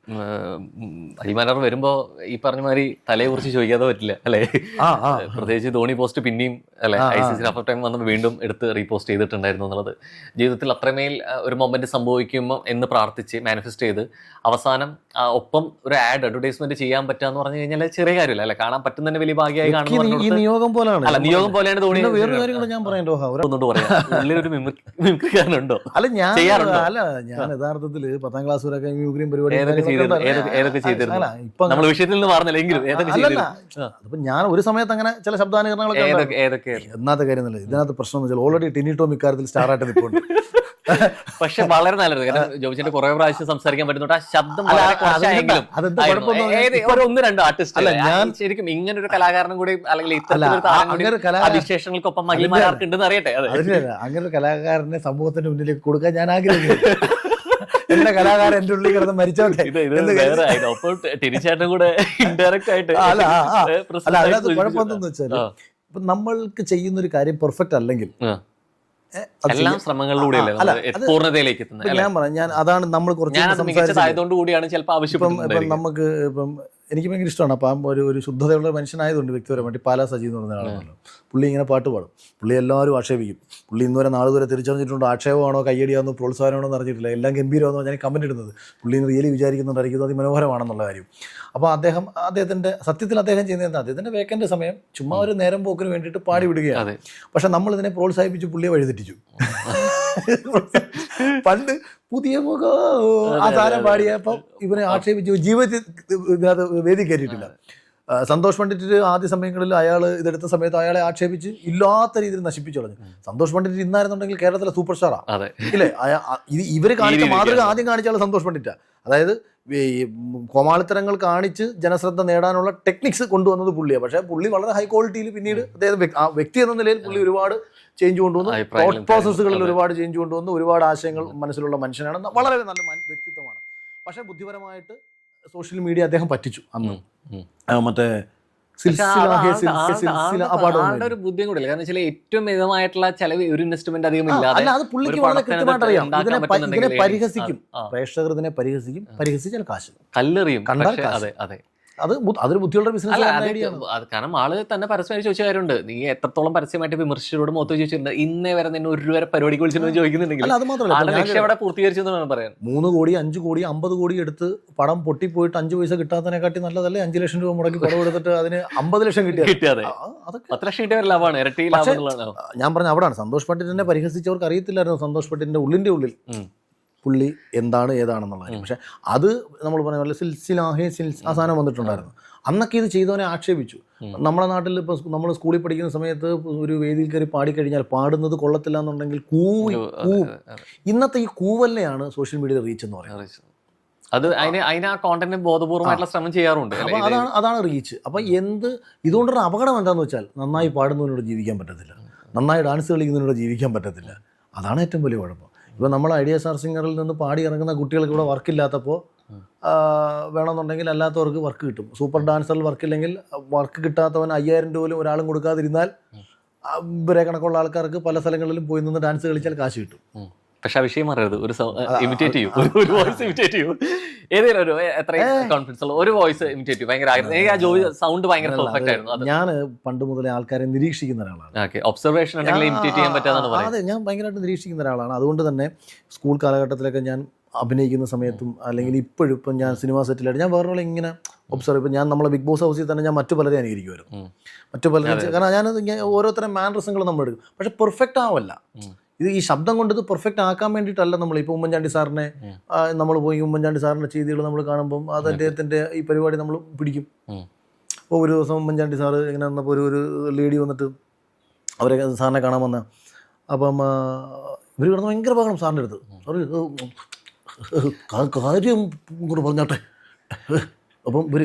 അരിമാനർ വരുമ്പോ ഈ പറഞ്ഞ മാതിരി തലയെ കുറിച്ച് ചോദിക്കാതെ പറ്റില്ല അല്ലെ. പ്രത്യേകിച്ച് ധോണി പോസ്റ്റ് പിന്നെയും അല്ലെ ICC ഹാഫ് ടൈം വന്ന് വീണ്ടും എടുത്ത് റീപോസ്റ്റ് ചെയ്തിട്ടുണ്ടായിരുന്നു എന്നുള്ളത് ജീവിതത്തിൽ അത്രമേൽ ഒരു മൊമെന്റ് സംഭവിക്കുമ്പോൾ എന്ന് പ്രാർത്ഥിച്ച് മാനിഫെസ്റ്റ് ചെയ്ത് അവസാനം ഒപ്പം ഒരു അഡ്വർടൈസ്മെന്റ് ചെയ്യാൻ പറ്റാന്ന് പറഞ്ഞു കഴിഞ്ഞാൽ ചെറിയ കാര്യമില്ല അല്ലെ. കാണാൻ പറ്റുന്നതിന് വലിയ ഭാഗ്യമായി കാണുന്നത് നിയോഗം പോലെയാണ്. അല്ല, നിയോഗം പോലെയാണ് ധോണി. വേറെ കാര്യങ്ങൾ ഞാൻ പറയണ്ടോ, ഒന്നുകൊണ്ട് പറയാം, ഉള്ളിലൊരു മിമിക്രിക്കാരനുണ്ടോ? അല്ല, ഞാൻ യഥാർത്ഥത്തിൽ 10ാം ക്ലാസ് വരെ മ്യൂഗ്രീം പരിപാടി അപ്പൊ ഞാൻ ഒരു സമയത്ത് അങ്ങനെ ചില ശബ്ദാനുകരണങ്ങളൊക്കെ എന്നാത്ത കാര്യം നല്ല. ഇതിനകത്ത് പ്രശ്നം എന്ന് വെച്ചാൽ ഓൾറെഡി ടിനി ടോം ഇക്കാര്യത്തിൽ സ്റ്റാർ ആയിട്ട് നിൽപ്പുണ്ട്. പക്ഷെ വളരെ നല്ലത്. കാരണം ജോബിച്ചേട്ടൻ കുറെ പ്രാവശ്യം സംസാരിക്കാൻ പറ്റുന്നുണ്ട്. ആ ശബ്ദം ഒന്ന് രണ്ട് ആർട്ടിസ്റ്റ് അല്ല, ഞാൻ ശരിക്കും ഇങ്ങനെ ഒരു കലാകാരനും കൂടി അല്ലെങ്കിൽ ഇത്തരത്തിലൊരു വിശേഷങ്ങൾക്കൊപ്പം മഹിമാർക്കുണ്ടെന്ന് അറിയട്ടെ. അങ്ങനെ ഒരു കലാകാരനെ സമൂഹത്തിന്റെ മുന്നിലേക്ക് കൊടുക്കാൻ ഞാൻ ആഗ്രഹിക്കുന്നു. എന്റെ കലാകാരൻ എന്റെ ഉള്ളിൽ കിടന്ന് മരിച്ചോട്ടെ. ടിനിച്ചേട്ടൻ കൂടെ ഇൻഡയറക്റ്റ് ആയിട്ട് അല്ല, അതിനകത്ത് കുഴപ്പമെന്തെന്ന് വെച്ചാൽ ഇപ്പൊ നമ്മൾക്ക് ചെയ്യുന്ന ഒരു കാര്യം പെർഫെക്റ്റ് അല്ലെങ്കിൽ എല്ലാം ശ്രമങ്ങളിലൂടെയല്ലേ പൂർണ്ണതയിലേക്ക് എത്തുന്നത്. ഞാൻ പറയാം, ഞാൻ അതാണ് നമ്മൾ കുറച്ച് കൂടിയാണ് ചിലപ്പോൾ ആവശ്യം. നമുക്ക് ഇപ്പം എനിക്ക് ഭയങ്കര ഇഷ്ടമാണ്. അപ്പം ഒരു ശുദ്ധതയുള്ള മനുഷ്യനായതുകൊണ്ട് വ്യക്തിപരമായിട്ട് പാലാ സജി എന്ന് പറഞ്ഞ ആളാണല്ലോ. പുള്ളി ഇങ്ങനെ പാട്ട് പാടും, പുള്ളി എല്ലാവരും ആക്ഷേപിക്കും. പുള്ളി ഇന്നുവരെ നാളുവരെ തിരിച്ചറിഞ്ഞിട്ടുണ്ടോ ആക്ഷേപമാണോ കയ്യടിയാണോ പ്രോത്സാഹനമാണോ എന്ന് അറിഞ്ഞിട്ടില്ല. എല്ലാം ഗംഭീരമാണെന്നോ ഞാൻ കമൻറ്റ് ഇടുന്നത്. പുള്ളി റിയലി വിചാരിക്കുന്നുണ്ടായിരിക്കുന്നത് അതിമനോഹരമാണെന്നുള്ള കാര്യം. അപ്പോൾ അദ്ദേഹത്തിൻ്റെ സത്യത്തിൽ അദ്ദേഹം ചെയ്യുന്നത് അദ്ദേഹത്തിൻ്റെ വേക്കൻ്റെ സമയം ചുമ്മാ ഒരു നേരം പോക്കിന് വേണ്ടിയിട്ട് പാടി വിടുകയാണ്. പക്ഷെ നമ്മളിതിനെ പ്രോത്സാഹിപ്പിച്ച് പുള്ളിയെ വഴിതെറ്റിച്ചു. പണ്ട് പുതിയ മുഖം ആ താരം പാടിയപ്പം ഇവനെ ആക്ഷേപിച്ചു, ജീവിതത്തിൽ ഇതിനകത്ത് വേദി കയറ്റിയിട്ടില്ല. സന്തോഷ് പണ്ഡിറ്റ് ആദ്യ സമയങ്ങളിൽ അയാൾ ഇതെടുത്ത സമയത്ത് അയാളെ ആക്ഷേപിച്ച് ഇല്ലാത്ത രീതിയിൽ നശിപ്പിച്ചു കളഞ്ഞു. സന്തോഷ് പണ്ഡിറ്റ് ഇന്നായിരുന്നുണ്ടെങ്കിൽ കേരളത്തിലെ സൂപ്പർ സ്റ്റാറാണ് ഇല്ലേ? ഇവര് കാണിച്ച മാതൃക ആദ്യം കാണിച്ചാൽ സന്തോഷ് പണ്ഡിറ്റാ. അതായത് കോമാളിത്തരങ്ങൾ കാണിച്ച് ജനശ്രദ്ധ നേടാനുള്ള ടെക്നിക്സ് കൊണ്ടുവന്നത് പുള്ളിയാണ്. പക്ഷേ പുള്ളി വളരെ ഹൈ ക്വാളിറ്റിയിൽ പിന്നീട് അദ്ദേഹം വ്യക്തി എന്ന നിലയിൽ പുള്ളി ഒരുപാട് ചേഞ്ച് കൊണ്ടുവന്നു, തോട്ട് പ്രോസസ്സുകളിൽ ഒരുപാട് ചേഞ്ച് കൊണ്ടുവന്നു, ഒരുപാട് ആശയങ്ങൾ മനസ്സിലുള്ള മനുഷ്യനാണ്, വളരെ നല്ല വ്യക്തിത്വമാണ്. പക്ഷേ ബുദ്ധിപരമായിട്ട് സോഷ്യൽ മീഡിയ അദ്ദേഹം പറ്റിച്ചു അന്ന്. മറ്റേ ആളുടെ ഒരു ബുദ്ധിയും കൂടില്ല. കാരണം വെച്ചാൽ ഏറ്റവും മിതമായിട്ടുള്ള ചെലവ് ഒരു ഇൻവെസ്റ്റ്മെന്റ് അധികം ഇല്ലാതെ അല്ല, അത് പുള്ളിക്ക് വളരെ കൃത്യമായിട്ട് അറിയാം. ഇതിനെ പരിഹസിക്കും, പ്രേക്ഷകർ ഇതിനെ പരിഹസിക്കും, പരിഹസിച്ചാൽ കാശ് കല്ലെറിയും, കണ്ടാൽ കാശ്. അതെ, അതൊരു ബുദ്ധിയുള്ള ബിസിനസ്. കാരണം ആള് തന്നെ പരസ്യമായി ചോദിച്ച കാര്യമുണ്ട്, നീ എത്രത്തോളം പരസ്യമായിട്ട് വിമർശിച്ചവരോട് മൊത്തം ചോദിച്ചിട്ടുണ്ട്, ഇന്നേ വരെ നിന്നെ ഒരു രൂപ പരിപാടിക്ക് വിളിച്ചിട്ടുണ്ടെന്ന് ചോദിക്കുന്നുണ്ടെങ്കിൽ അത് മാത്രമല്ല, പൂർത്തീകരിച്ചു എന്ന് പറയാൻ 3 കോടി 5 കോടി 50 കോടി എടുത്ത് പടം പൊട്ടിപ്പോയിട്ട് 5 പൈസ കിട്ടാത്തതിനെക്കാട്ടി നല്ലതല്ലേ 5 ലക്ഷം രൂപ മുടക്കി പടം എടുത്തിട്ട് അതിന് 50 ലക്ഷം കിട്ടിയത്. 10 ലക്ഷം കിട്ടിയ ലാഭമാണ്, ഇരട്ടി ലാഭം. ഞാൻ പറഞ്ഞ അവിടാണ് സന്തോഷ് പണ്ഡിറ്റിനെ പരിഹസിച്ചവർക്ക് അറിയത്തില്ലായിരുന്നു സന്തോഷ് പണ്ഡിറ്റിന്റെ ഉള്ളിന്റെ ഉള്ളിൽ പുള്ളി എന്താണ് ഏതാണെന്നുള്ള കാര്യം. പക്ഷെ അത് നമ്മൾ പറഞ്ഞ പോലെ സിൽസിലാഹേ ആ സാധനം വന്നിട്ടുണ്ടായിരുന്നു. അന്നൊക്കെ ഇത് ചെയ്തവനെ ആക്ഷേപിച്ചു. നമ്മുടെ നാട്ടിൽ ഇപ്പോൾ നമ്മൾ സ്കൂളിൽ പഠിക്കുന്ന സമയത്ത് ഒരു വേദിയിൽ കയറി പാടിക്കഴിഞ്ഞാൽ പാടുന്നത് കൊള്ളത്തില്ല എന്നുണ്ടെങ്കിൽ കൂവും. ഇന്നത്തെ ഈ കൂവലിനെയാണ് സോഷ്യൽ മീഡിയ റീച്ച് എന്ന് പറയുന്നത്. അത് അതിന് ആ കോണ്ടന്റ് ബോധപൂർവമായിട്ടുള്ള ശ്രമം ചെയ്യാറുണ്ട്. അപ്പോൾ അതാണ് റീച്ച്. അപ്പോൾ ഇതുകൊണ്ടൊരു അപകടം എന്താണെന്ന് വെച്ചാൽ, നന്നായി പാടുന്നതിനോട് ജീവിക്കാൻ പറ്റത്തില്ല, നന്നായി ഡാൻസ് കളിക്കുന്നതിനോട് ജീവിക്കാൻ പറ്റത്തില്ല. അതാണ് ഏറ്റവും വലിയ കുഴപ്പം. ഇപ്പോൾ നമ്മൾ ഐഡിയ സ്റ്റാർ സിംഗറിൽ നിന്ന് പാടി ഇറങ്ങുന്ന കുട്ടികൾക്ക് ഇവിടെ വർക്കില്ലാത്തപ്പോൾ വേണമെന്നുണ്ടെങ്കിൽ അല്ലാത്തവർക്ക് വർക്ക് കിട്ടും. സൂപ്പർ ഡാൻസറിൽ വർക്കില്ലെങ്കിൽ വർക്ക് കിട്ടാത്തവൻ 5000 രൂപ പോലും ഒരാളും കൊടുക്കാതിരുന്നാൽ ഇവരെ കണക്കുള്ള ആൾക്കാർക്ക് പല സ്ഥലങ്ങളിലും പോയി നിന്ന് ഡാൻസ് കളിച്ചാൽ കാശ് കിട്ടും. പക്ഷെ ആ വിഷയം അറിയരുത്, ഒരു ഇമിറ്റേറ്റ് ചെയ്യൂ, ഒരു വോയിസ് ഇമിറ്റേറ്റ് ചെയ്യൂ, ഏതെങ്കിലും ഒരു എത്ര കോൺഫിഡൻസ് ഉള്ള ഒരു വോയിസ് ഇമിറ്റേറ്റ് ചെയ്യും. ഭയങ്കര സൗണ്ട് ഭയങ്കര പെർഫെക്റ്റ് ആയിരുന്നു. ഞാൻ പണ്ട് മുതലേ ആൾക്കാരെ നിരീക്ഷിക്കുന്ന ഒരാളാണ്. ഒബ്സർവേഷൻ ഉണ്ടെങ്കിൽ ഇമിറ്റേറ്റ് ചെയ്യാൻ പറ്റാതാണ്. അതെ, ഞാൻ ഭയങ്കരമായിട്ട് നിരീക്ഷിക്കുന്ന ഒരാളാണ്. അതുകൊണ്ട് തന്നെ സ്കൂൾ കാലഘട്ടത്തിലൊക്കെ ഞാൻ അഭിനയിക്കുന്ന സമയത്തും അല്ലെങ്കിൽ ഇപ്പോഴും ഞാൻ സിനിമാ സെറ്റിലായിട്ട് ഞാൻ വേറെ ഇങ്ങനെ ഒബ്സർവ്. ഇപ്പം ഞാൻ നമ്മളെ ബിഗ് ബോസ് ഹൗസിൽ തന്നെ ഞാൻ മറ്റു പലരെ അനുകരിക്കുമായിരുന്നു. മറ്റു പലരും, കാരണം ഞാനത് ഓരോരുത്തരും മാനറിസങ്ങൾ നമ്മൾ എടുക്കും. പക്ഷെ പെർഫെക്റ്റ് ആവല്ല. ഈ ശബ്ദം കൊണ്ട് ഇത് പെർഫെക്റ്റ് ആക്കാൻ വേണ്ടിയിട്ടല്ല. നമ്മൾ ഇപ്പോൾ ഉമ്മൻചാണ്ടി സാറിനെ നമ്മൾ പോയി ഉമ്മൻചാണ്ടി സാറിൻ്റെ ചെയ്തികൾ നമ്മൾ കാണുമ്പം അത് അദ്ദേഹത്തിൻ്റെ ഈ പരിപാടി നമ്മൾ പിടിക്കും. അപ്പോൾ ഒരു ദിവസം ഉമ്മൻചാണ്ടി സാറ് ഇങ്ങനെ വന്നപ്പോൾ ഒരു ലേഡി വന്നിട്ട് അവരെ സാറിനെ കാണാൻ വന്ന, അപ്പം ഇവർ കിടന്ന് ഭയങ്കര ബഹളം സാറിൻ്റെ അടുത്ത്. കാര്യം ഇങ്ങോട്ട് പറഞ്ഞാട്ടെ. അപ്പം ഇവർ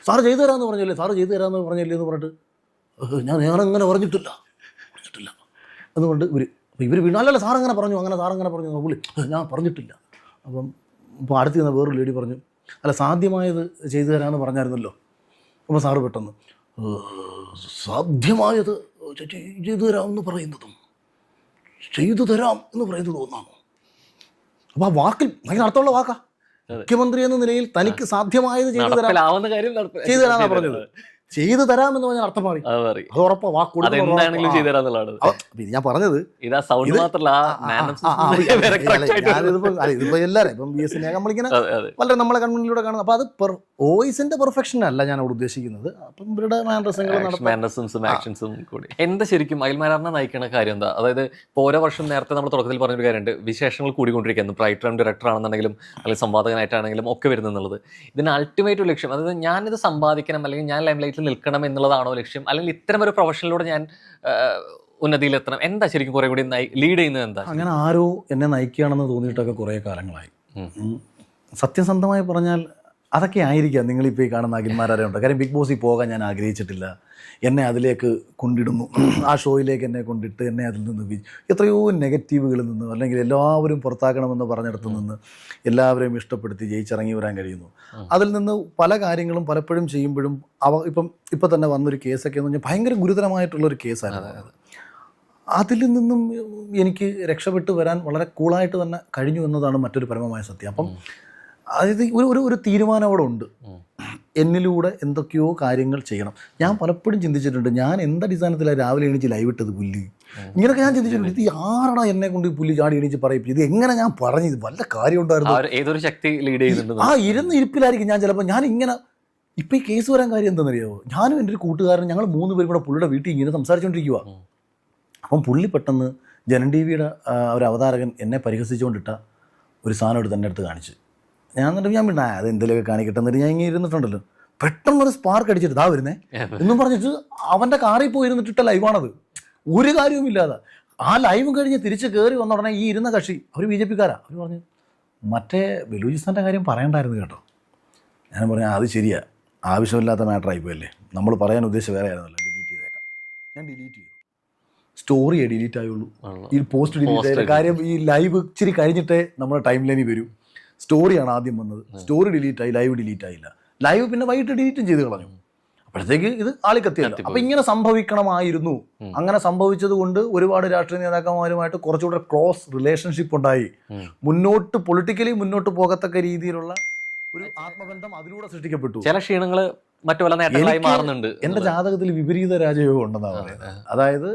സാറ് ചെയ്തു തരാമെന്ന് പറഞ്ഞല്ലേ, സാറ് ചെയ്തു തരാമെന്ന് പറഞ്ഞല്ലേ എന്ന് പറഞ്ഞിട്ട് ഞാനങ്ങനെ പറഞ്ഞിട്ടില്ല അതുകൊണ്ട് ഇവർ വീണ്ടും അല്ലല്ല സാറങ്ങനെ പറഞ്ഞു, സാറങ്ങനെ പറഞ്ഞു പുള്ളി ഞാൻ പറഞ്ഞിട്ടില്ല. അപ്പം ഇപ്പോൾ അടുത്ത് നിന്ന് വേറൊരു ലേഡി പറഞ്ഞു, അല്ല സാധ്യമായത് ചെയ്തു തരാമെന്ന് പറഞ്ഞായിരുന്നല്ലോ. അപ്പോൾ സാറ് പെട്ടെന്ന് സാധ്യമായത് ചെയ്തു തരാമെന്ന് പറയുന്നതും ചെയ്തു തരാം എന്ന് പറയുന്നത് ഒന്നാണോ? അപ്പോൾ ആ വാക്കിൽ ഭയങ്കര അർത്ഥമുള്ള വാക്കാ. മുഖ്യമന്ത്രി എന്ന നിലയിൽ തനിക്ക് സാധ്യമായത് ചെയ്തു തരാമെന്നാണ് പറഞ്ഞത്. ചെയ്തു തരാമെന്ന് പറഞ്ഞാൽ അർത്ഥം മാറി. അത് ഉറപ്പാ, ഞാൻ പറഞ്ഞത് ഇതിപ്പോ എല്ലാവരും ഇപ്പം BS നമ്മളിങ്ങനെ വളരെ നമ്മളെ കൺമുന്നിലൂടെ കാണുന്നത്. അപ്പൊ അത് വോയിസിന്റെ പെർഫെക്ഷൻ അല്ല ഞാൻ അവിടെ ഉദ്ദേശിക്കുന്നത്. അപ്പം ഇവരുടെ ആക്ഷൻസും കൂടി എന്താ ശരിക്കും അയൽമാരാറിനെ നയിക്കുന്ന കാര്യം എന്താ? അതായത് ഇപ്പോൾ ഓരോ വർഷം നേരത്തെ നമ്മൾ തുടക്കത്തിൽ പറഞ്ഞൊരു കാര്യമുണ്ട്, വിശേഷങ്ങൾ കൂടിക്കൊണ്ടിരിക്കുന്നു. റൈറ്റർ ആൻഡ് ഡയറക്ടർ ആണെന്നുണ്ടെങ്കിലും അല്ലെങ്കിൽ സംവാദകനായിട്ടാണെങ്കിലും ഒക്കെ വരുന്നുള്ളത്. ഇതിന് അൾട്ടിമേറ്റ് ഒരു ലക്ഷ്യം, അതായത് ഞാനിത് സമ്പാദിക്കണം അല്ലെങ്കിൽ ഞാൻ ലൈം ലൈറ്റിൽ നിൽക്കണം എന്നുള്ളതാണോ ലക്ഷ്യം, അല്ലെങ്കിൽ ഇത്തരം ഒരു പ്രൊഫഷനിലൂടെ ഞാൻ ഉന്നതിയിലെത്തണം? എന്താ ശരിക്കും കുറെ കൂടി ലീഡ് ചെയ്യുന്നത് എന്താ? അങ്ങനെ ആരോ എന്നെ നയിക്കുകയാണെന്ന് തോന്നിയിട്ടൊക്കെ കുറേ കാലങ്ങളായി. സത്യസന്ധമായി പറഞ്ഞാൽ അതൊക്കെ ആയിരിക്കാം നിങ്ങളിപ്പോൾ ഈ കാണുന്ന അഖിൽമാരാരുണ്ട്. കാര്യം ബിഗ് ബോസിൽ പോകാൻ ഞാൻ ആഗ്രഹിച്ചിട്ടില്ല. എന്നെ അതിലേക്ക് കൊണ്ടിടുന്നു, ആ ഷോയിലേക്ക് എന്നെ കൊണ്ടിട്ട് എന്നെ അതിൽ നിന്ന് എത്രയോ നെഗറ്റീവുകളിൽ നിന്ന് അല്ലെങ്കിൽ എല്ലാവരും പുറത്താക്കണമെന്ന് പറഞ്ഞിടത്തു നിന്ന് എല്ലാവരെയും ഇഷ്ടപ്പെടുത്തി ജയിച്ചിറങ്ങി വരാൻ കഴിയുന്നു. അതിൽ നിന്ന് പല കാര്യങ്ങളും പലപ്പോഴും ചെയ്യുമ്പോഴും ഇപ്പം തന്നെ വന്നൊരു കേസൊക്കെ എന്ന് പറഞ്ഞാൽ ഭയങ്കര ഗുരുതരമായിട്ടുള്ളൊരു കേസായിരുന്നു. അതിൽ നിന്നും എനിക്ക് രക്ഷപ്പെട്ട് വരാൻ വളരെ കൂളായിട്ട് തന്നെ കഴിഞ്ഞു എന്നതാണ് മറ്റൊരു പരമമായ സത്യം. അപ്പം അതായത് ഒരു തീരുമാനം അവിടെ ഉണ്ട്, എന്നിലൂടെ എന്തൊക്കെയോ കാര്യങ്ങൾ ചെയ്യണം. ഞാൻ പലപ്പോഴും ചിന്തിച്ചിട്ടുണ്ട്, ഞാൻ എന്തടിസ്ഥാനത്തിലാണ് രാവിലെ എണീച്ച് ലൈവ് ഇട്ടത് പുല്ല്, ഇങ്ങനെയൊക്കെ ഞാൻ ചിന്തിച്ചിട്ടുണ്ട്. ഇത് ആരാടാ എന്നെ കൊണ്ട് ഈ പുല്ല് ചാടി എണീച്ച് പറയിപ്പിച്ചു, ഇത് എങ്ങനെ ഞാൻ പറഞ്ഞു, ഇത് വല്ല കാര്യം ഉണ്ടായിരുന്നു. ഏതൊരു ശക്തി ലീഡ് ചെയ്യുന്നുണ്ട്. ആ ഇരുന്ന ഇരിപ്പിലായിരിക്കും ഞാൻ ചിലപ്പോൾ. ഞാൻ ഇങ്ങനെ ഇപ്പം ഈ കേസ് വരാൻ കാര്യം എന്താണെന്നറിയാമോ? ഞാനും എൻ്റെ ഒരു കൂട്ടുകാരൻ ഞങ്ങൾ 3 പേരും കൂടെ പുള്ളിയുടെ വീട്ടിൽ ഇങ്ങനെ സംസാരിച്ചുകൊണ്ടിരിക്കുക. അപ്പം പുള്ളി പെട്ടെന്ന് ജനൻ ടി വിയുടെ ഒരു അവതാരകൻ എന്നെ പരിഹസിച്ചുകൊണ്ടിട്ട ഒരു സാധനം എടുത്ത് എൻ്റെ അടുത്ത് കാണിച്ച് ഞാൻ പിന്നെ അത് എന്തെങ്കിലുമൊക്കെ കാണിക്കട്ടെ എന്നിട്ട് ഞാൻ ഇങ്ങനെ ഇരുന്നിട്ടുണ്ടല്ലോ, പെട്ടെന്നൊരു സ്പാർക്ക് അടിച്ചിട്ട് ഇതാ വരുന്നേ എന്നും പറഞ്ഞിട്ട് അവൻ്റെ കാറിൽ പോയി ഇരുന്നിട്ടിട്ട ലൈവാണത്, ഒരു കാര്യവുമില്ലാതെ. ആ ലൈവും കഴിഞ്ഞ് തിരിച്ച് കയറി വന്ന ഉടനെ ഈ ഇരുന്ന കക്ഷി അവർ BJP കാരാ. അവർ പറഞ്ഞു മറ്റേ ബലൂചിസ്ഥാൻ്റെ കാര്യം പറയണ്ടായിരുന്നു കേട്ടോ. ഞാൻ പറഞ്ഞു അത് ശരിയാ, ആവശ്യമില്ലാത്ത മാറ്റർ ആയിപ്പോയല്ലേ, നമ്മൾ പറയാൻ ഉദ്ദേശിച്ച വേറെ ആയിരുന്നല്ലോ, ഡിലീറ്റ് ചെയ്തേക്കാം. ഞാൻ ഡിലീറ്റ് ചെയ്തു. സ്റ്റോറിയേ ഡിലീറ്റ് ആയുള്ളൂ, ഈ പോസ്റ്റ് ഡിലീറ്റ് ആയില്ല. കാര്യം ഈ ലൈവ് ഇച്ചിരി കഴിഞ്ഞിട്ടേ നമ്മുടെ ടൈം ലൈനിൽ വരും. സ്റ്റോറിയാണ് ആദ്യം വന്നത്, സ്റ്റോറി ഡിലീറ്റ് ആയി, ലൈവ് ഡിലീറ്റ് ആയില്ല. ലൈവ് പിന്നെ വൈകിട്ട് ഡിലീറ്റും ചെയ്ത് കളഞ്ഞു. അപ്പോഴത്തേക്ക് ഇത് ആളിക്കത്തിയല്ല. അപ്പൊ ഇങ്ങനെ സംഭവിക്കണമായിരുന്നു. അങ്ങനെ സംഭവിച്ചത് കൊണ്ട് ഒരുപാട് രാഷ്ട്രീയ നേതാക്കന്മാരുമായിട്ട് കുറച്ചുകൂടെ ക്ലോസ് റിലേഷൻഷിപ്പ് ഉണ്ടായി. മുന്നോട്ട് പൊളിറ്റിക്കലി മുന്നോട്ട് പോകത്തക്ക രീതിയിലുള്ള ഒരു ആത്മബന്ധം അതിലൂടെ സൃഷ്ടിക്കപ്പെട്ടു. ചില ക്ഷീണങ്ങള് മറ്റു പല നേട്ടങ്ങളായി മാറുന്നുണ്ട്. എന്റെ ജാതകത്തിൽ വിപരീത രാജയോഗം ഉണ്ടെന്നാണ് പറയുന്നത്. അതായത്